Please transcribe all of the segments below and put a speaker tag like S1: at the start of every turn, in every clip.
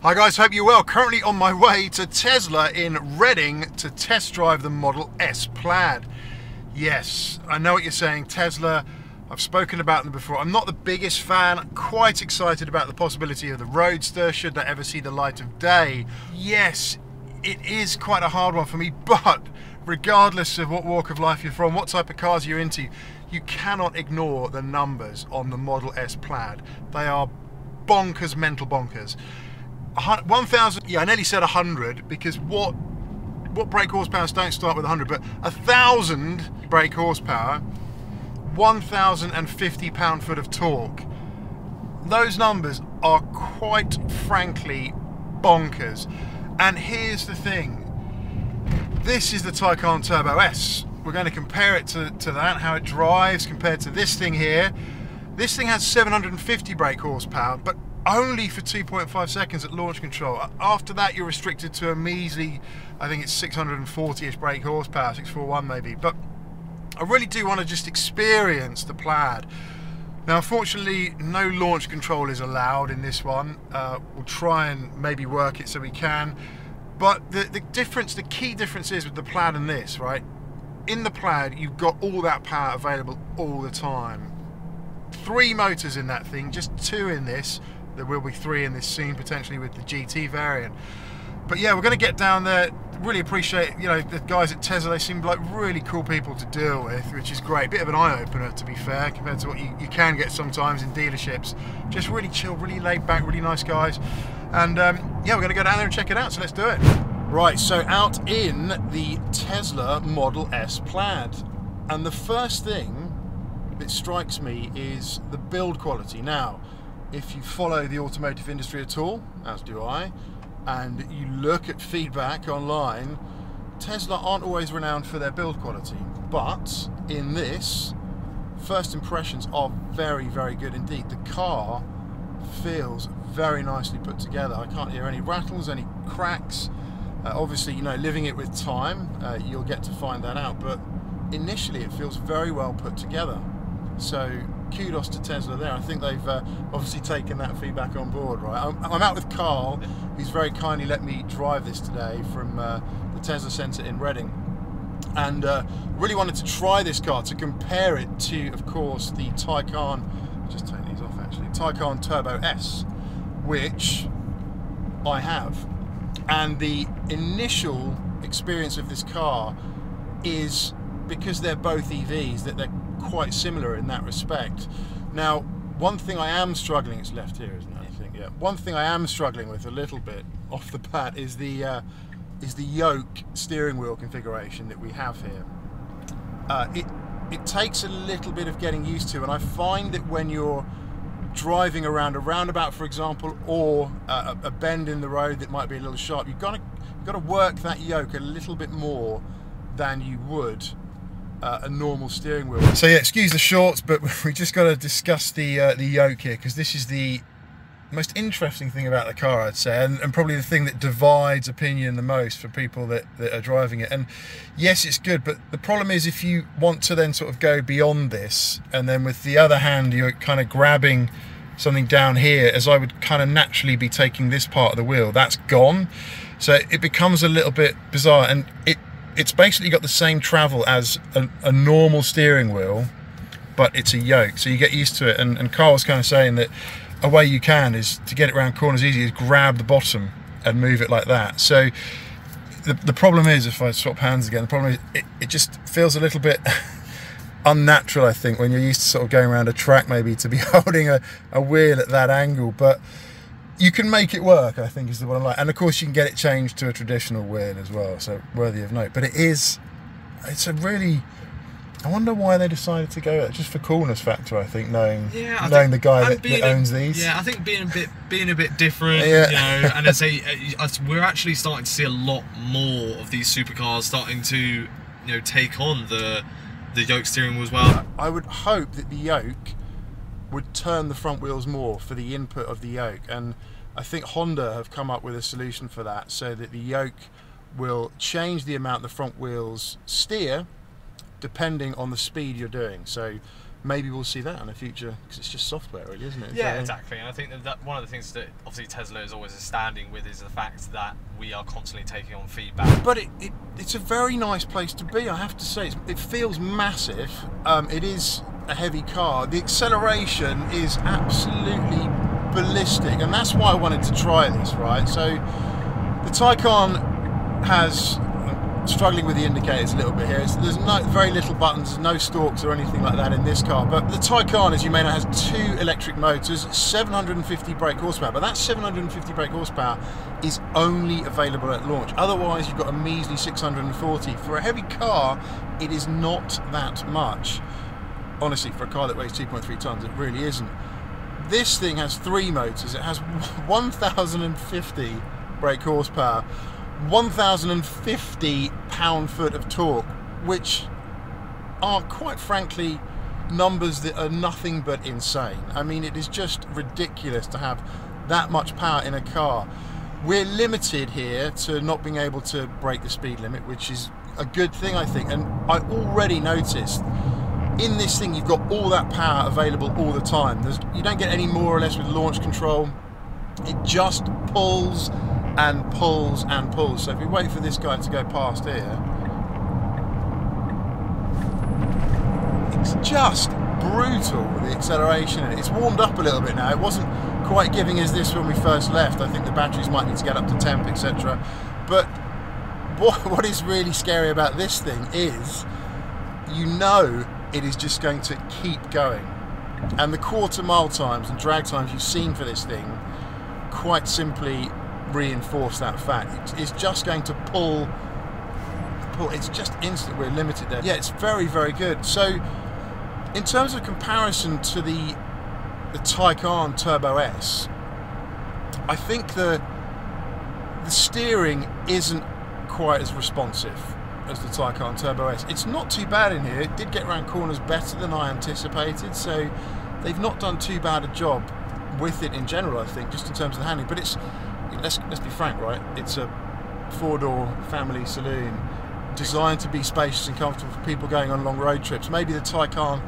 S1: Hi guys, hope you're well. Currently on my way to Tesla in Reading to test drive the Model S Plaid. Yes, I know what you're saying, Tesla. I've spoken about them before. I'm not the biggest fan. I'm quite excited about the possibility of the Roadster, should that ever see the light of day. Yes, it is quite a hard one for me, but regardless of what walk of life you're from, what type of cars you're into, you cannot ignore the numbers on the Model S Plaid. They are bonkers, mental bonkers. 1,000, yeah, I nearly said 100, because what brake horsepower don't start with 100, but 1,000 brake horsepower, 1,050 pound-foot of torque. Those numbers are quite frankly bonkers. And here's the thing, this is the Taycan Turbo S. We're going to compare it to that, how it drives compared to this thing here. This thing has 750 brake horsepower, but only for 2.5 seconds at launch control. After that, you're restricted to a measly, I think it's 640-ish brake horsepower, 641 maybe. But I really do want to just experience the Plaid. Now, unfortunately, no launch control is allowed in this one. We'll try and maybe work it so we can. But the key difference is with the Plaid and this, right? In the Plaid, you've got all that power available all the time. 3 motors in that thing, just 2 in this. There will be 3 in this soon, potentially with the GT variant. But yeah, we're going to get down there. Really appreciate, you know, the guys at Tesla. They seem like really cool people to deal with, which is great. Bit of an eye-opener, to be fair, compared to what you can get sometimes in dealerships. Just really chill, really laid back, really nice guys. And yeah, we're going to go down there and check it out, so let's do it. Right, so out in the Tesla Model S Plaid. And the first thing that strikes me is the build quality. Now, if you follow the automotive industry at all, as do I, and you look at feedback online, Tesla aren't always renowned for their build quality. But in this, first impressions are very, very good indeed. The car feels very nicely put together. I can't hear any rattles, any cracks. Obviously, you know, living it with time, you'll get to find that out. But initially, it feels very well put together. So kudos to Tesla there. I think they've obviously taken that feedback on board, right? I'm out with Carl, who's very kindly let me drive this today from the Tesla Centre in Reading, and really wanted to try this car to compare it to, of course, the Taycan. Just take these off actually. Taycan Turbo S, which I have, and the initial experience of this car is, because they're both EVs, that they're quite similar in that respect. Now, one thing I am struggling, it's left here, isn't it? I think, yeah. One thing I am struggling with a little bit off the bat is the yoke steering wheel configuration that we have here. It takes a little bit of getting used to, and I find that when you're driving around a roundabout, for example, or a bend in the road that might be a little sharp, you've got to work that yoke a little bit more than you would a normal steering wheel. So yeah, excuse the shorts, but we just got to discuss the yoke here, because this is the most interesting thing about the car, I'd say, and probably the thing that divides opinion the most for people that are driving it. And yes, it's good, but the problem is if you want to then sort of go beyond this, and then with the other hand you're kind of grabbing something down here, as I would kind of naturally be taking this part of the wheel, that's gone. So it becomes a little bit bizarre, and it's basically got the same travel as a normal steering wheel, but it's a yoke, so you get used to it. And Carl was kind of saying that a way you can is to get it around corners easy is grab the bottom and move it like that. So the problem is, if I swap hands again, the problem is it just feels a little bit unnatural, I think, when you're used to sort of going around a track maybe to be holding a wheel at that angle. But you can make it work, I think, is the one I like. And of course you can get it changed to a traditional wheel as well, so worthy of note. But it's a really, I wonder why they decided to go just for coolness factor, I think, knowing the guy that owns these.
S2: Yeah, I think being a bit different, yeah. You know, and I say we're actually starting to see a lot more of these supercars starting to, you know, take on the yoke steering wheel as well.
S1: I would hope that the yoke would turn the front wheels more for the input of the yoke, and I think Honda have come up with a solution for that, so that the yoke will change the amount the front wheels steer depending on the speed you're doing. So maybe we'll see that in the future, because it's just software, really, isn't it?
S2: Yeah, exactly. And I think that one of the things that obviously Tesla is always standing with is the fact that we are constantly taking on feedback.
S1: But it's a very nice place to be, I have to say. It feels massive. It is a heavy car. The acceleration is absolutely ballistic, and that's why I wanted to try this, right? So the Taycan has, struggling with the indicators a little bit here. There's very little buttons, no stalks or anything like that in this car. But the Taycan, as you may know, has 2 electric motors, 750 brake horsepower. But that 750 brake horsepower is only available at launch. Otherwise, you've got a measly 640. For a heavy car, it is not that much. Honestly, for a car that weighs 2.3 tons, it really isn't. This thing has 3 motors. It has 1,050 brake horsepower, 1,050 pound-foot of torque, which are, quite frankly, numbers that are nothing but insane. I mean, it is just ridiculous to have that much power in a car. We're limited here to not being able to break the speed limit, which is a good thing, I think. And I already noticed in this thing, you've got all that power available all the time. You don't get any more or less with launch control. It just pulls and pulls and pulls. So if we wait for this guy to go past here, it's just brutal with the acceleration in it. It's warmed up a little bit now. It wasn't quite giving us this when we first left. I think the batteries might need to get up to temp, etc. But what is really scary about this thing is, you know, it is just going to keep going. And the quarter-mile times and drag times you've seen for this thing quite simply reinforce that fact. It's just going to pull. It's just instant. We're limited there. Yeah, it's very, very good. So in terms of comparison to the Taycan Turbo S, I think the steering isn't quite as responsive as the Taycan Turbo S. It's not too bad in here. It did get around corners better than I anticipated, so they've not done too bad a job with it in general, I think, just in terms of the handling. But it's, let's be frank, right? It's a 4-door family saloon designed to be spacious and comfortable for people going on long road trips. Maybe the Taycan,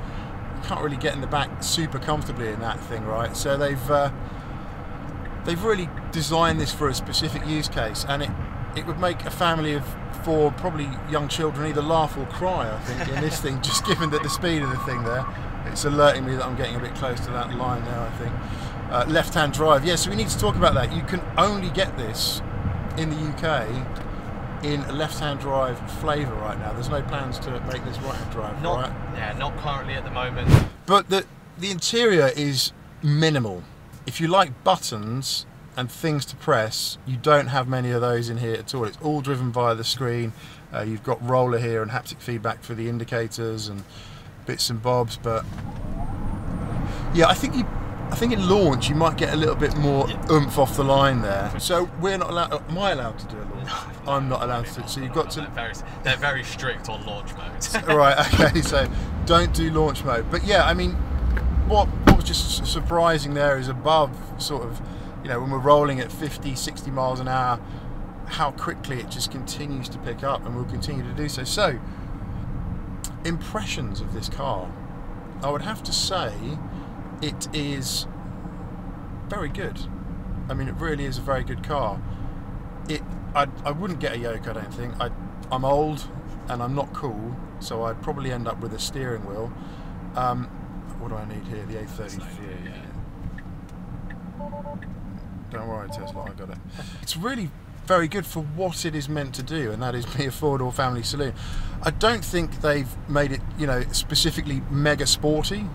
S1: you can't really get in the back super comfortably in that thing, right? So they've really designed this for a specific use case, and it would make a family of 4 probably young children either laugh or cry, I think, in this thing, just given that the speed of the thing there. It's alerting me that I'm getting a bit close to that line now, I think. Left-hand drive, yeah, so we need to talk about that. You can only get this in the UK in a left-hand drive flavour right now. There's no plans to make this right-hand drive, right?
S2: Yeah, not currently at the moment.
S1: But the interior is minimal. If you like buttons and things to press, you don't have many of those in here at all. It's all driven via the screen. You've got roller here and haptic feedback for the indicators and bits and bobs. But yeah, I think in launch you might get a little bit more oomph off the line there. So we're not allowed. Am I allowed to do a launch? No, I'm not allowed to. So you've got to.
S2: They're very strict on launch mode.
S1: Right. Okay. So don't do launch mode. But yeah, I mean, what was just surprising there is above sort of, you know, when we're rolling at 50, 60 miles an hour, how quickly it just continues to pick up, and will continue to do so. So, impressions of this car, I would have to say it is very good. I mean, it really is a very good car. I wouldn't get a yoke, I don't think. I'm old and I'm not cool, so I'd probably end up with a steering wheel. What do I need here? The A33. Don't worry, Tesla, I got it. It's really very good for what it is meant to do, and that is be a 4-door family saloon. I don't think they've made it, you know, specifically mega sporty.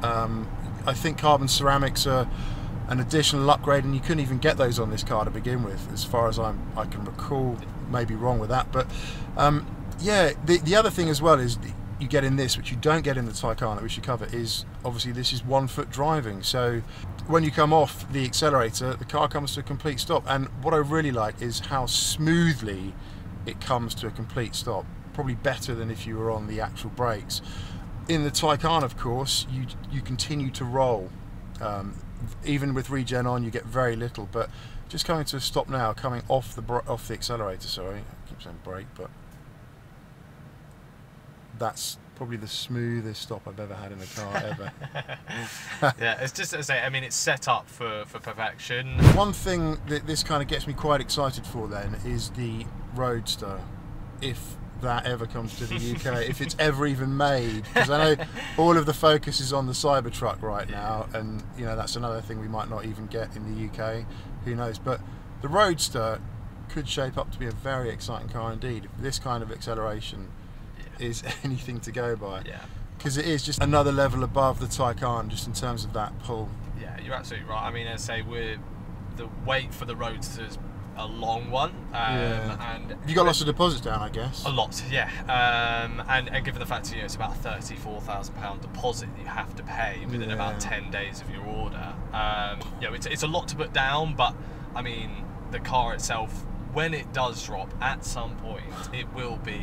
S1: I think carbon ceramics are an additional upgrade, and you couldn't even get those on this car to begin with, as far as I can recall. Maybe wrong with that, but yeah. The other thing as well is you get in this, which you don't get in the Taycan, that we should cover, is obviously this is 1-foot driving. So when you come off the accelerator, the car comes to a complete stop. And what I really like is how smoothly it comes to a complete stop. Probably better than if you were on the actual brakes. In the Taycan, of course, you continue to roll. Even with regen on, you get very little. But just coming to a stop now, coming off the accelerator. Sorry, I keep saying brake, but that's probably the smoothest stop I've ever had in a car ever.
S2: Yeah, it's just to say, I mean, it's set up for perfection.
S1: One thing that this kind of gets me quite excited for then is the Roadster, if that ever comes to the UK, if it's ever even made, because I know all of the focus is on the Cybertruck right now, and you know that's another thing we might not even get in the UK, who knows. But the Roadster could shape up to be a very exciting car indeed if this kind of acceleration is anything to go by.
S2: Yeah,
S1: because it is just another level above the Taycan just in terms of that pull.
S2: Yeah, you're absolutely right. I mean, as I say, the wait for the Roadster's a long one, and
S1: you got lots of deposits down, I guess.
S2: A lot, yeah. And given the fact that it's about £34,000 deposit that you have to pay within about 10 days of your order, it's a lot to put down. But I mean, the car itself, when it does drop, at some point, it will be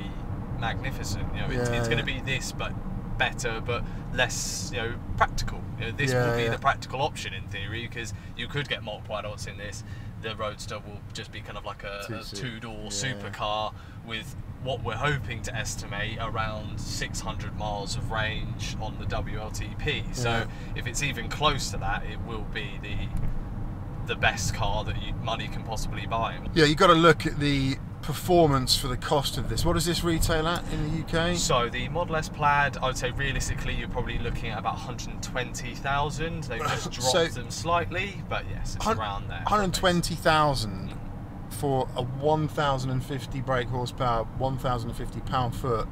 S2: magnificent. It's going to be this, but better, but less, practical. This will be the practical option in theory, because you could get multiple adults in this. The Roadster will just be kind of like a two-door supercar with what we're hoping to estimate around 600 miles of range on the WLTP. So if it's even close to that, it will be the best car that money can possibly buy.
S1: Yeah, you've got to look at the performance for the cost of this. What does this retail at in the UK?
S2: So the Model S Plaid, I would say realistically you're probably looking at about 120,000. They've just dropped them slightly, but yes, it's around there.
S1: 120,000 for a 1,050 brake horsepower, 1,050 pound-foot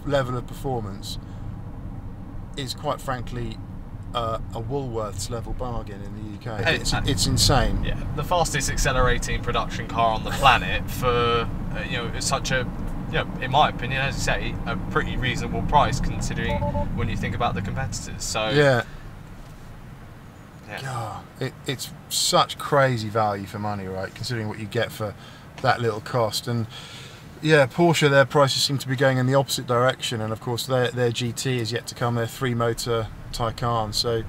S1: level of performance is quite frankly a Woolworths level bargain in the UK. It's insane.
S2: Yeah, the fastest accelerating production car on the planet for such a, in my opinion, as you say, a pretty reasonable price considering when you think about the competitors. So
S1: yeah. God, it's such crazy value for money, right? Considering what you get for that little cost. And yeah, Porsche, their prices seem to be going in the opposite direction, and of course their GT is yet to come, their 3-motor Taycan. So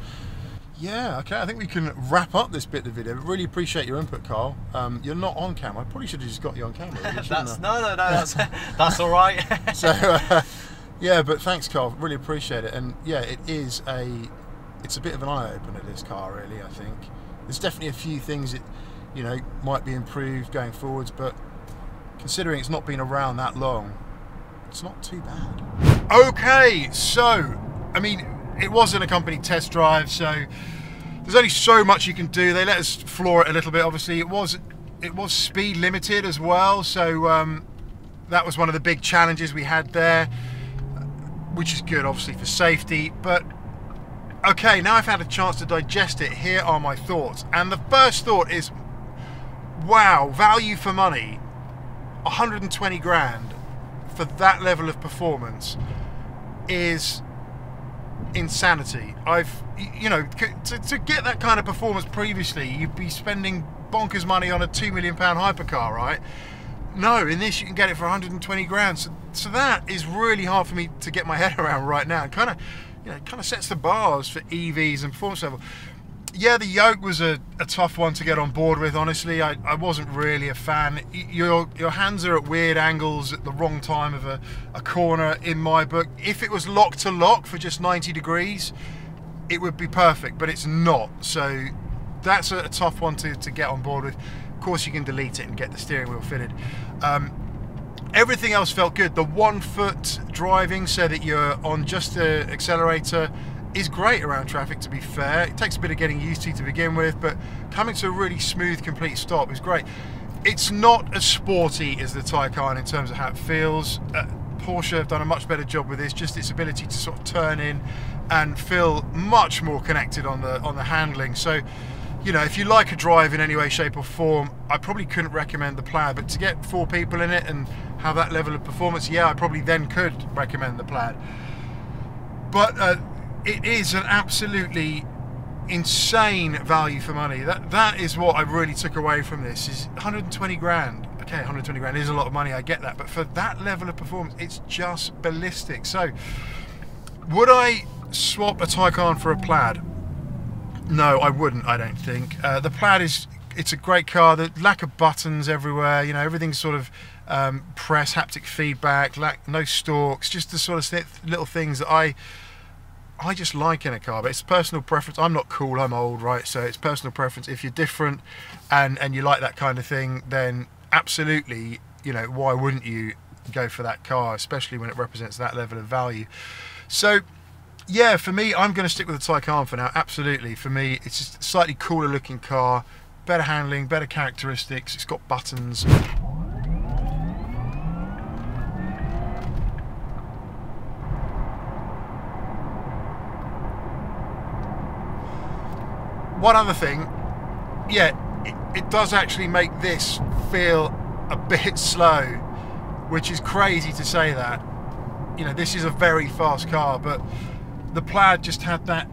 S1: yeah, okay, I think we can wrap up this bit of the video. Really appreciate your input, Carl. You're not on camera. I probably should have just got you on camera. Really,
S2: no, that's all right.
S1: So yeah, but thanks, Carl. Really appreciate it. And yeah, it's a bit of an eye opener, this car. Really, I think there's definitely a few things that might be improved going forwards, but considering it's not been around that long, it's not too bad. Okay, so I mean, it wasn't a company test drive, so there's only so much you can do. They let us floor it a little bit. Obviously, it was speed limited as well, so that was one of the big challenges we had there, which is good, obviously, for safety. But okay, now I've had a chance to digest it. Here are my thoughts, and the first thought is, wow, value for money. 120 grand for that level of performance is insanity. To get that kind of performance previously, you'd be spending bonkers money on a £2 million hypercar, right? No, in this you can get it for 120 grand. So that is really hard for me to get my head around right now. It kind of sets the bars for EVs and performance level. Yeah, the yoke was a tough one to get on board with, honestly. I wasn't really a fan. Your hands are at weird angles at the wrong time of a corner, in my book. If it was lock to lock for just 90 degrees, it would be perfect, but it's not. So that's a tough one to get on board with. Of course, you can delete it and get the steering wheel fitted. Everything else felt good. The 1 foot driving so that you're on just the accelerator is great around traffic, to be fair. It takes a bit of getting used to begin with, but coming to a really smooth, complete stop is great. It's not as sporty as the Taycan in terms of how it feels. Porsche have done a much better job with this, just its ability to sort of turn in and feel much more connected on the handling. So, if you like a drive in any way, shape or form, I probably couldn't recommend the Plaid, but to get 4 people in it and have that level of performance, yeah, I probably then could recommend the Plaid. But it is an absolutely insane value for money. That is what I really took away from this, is 120 grand. Okay, 120 grand is a lot of money, I get that, but for that level of performance, it's just ballistic. So, would I swap a Taycan for a Plaid? No, I wouldn't, I don't think. The Plaid it's a great car. The lack of buttons everywhere, everything's sort of press, haptic feedback, no stalks, just the sort of little things that I just like in a car. But it's personal preference. I'm not cool, I'm old, right? So it's personal preference. If you're different and you like that kind of thing, then absolutely, you know, why wouldn't you go for that car, especially when it represents that level of value? So yeah, for me, I'm going to stick with the Taycan for now. Absolutely, for me, it's just a slightly cooler looking car, better handling, better characteristics. It's got buttons. One other thing, yeah, it does actually make this feel a bit slow, which is crazy to say that. You know, this is a very fast car, but the Plaid just had that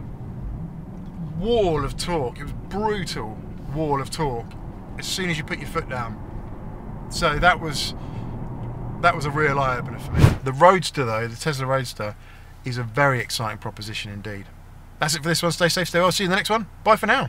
S1: wall of torque. It was brutal wall of torque as soon as you put your foot down. So that was a real eye-opener for me. The Roadster though, the Tesla Roadster, is a very exciting proposition indeed. That's it for this one. Stay safe, stay well. See you in the next one. Bye for now.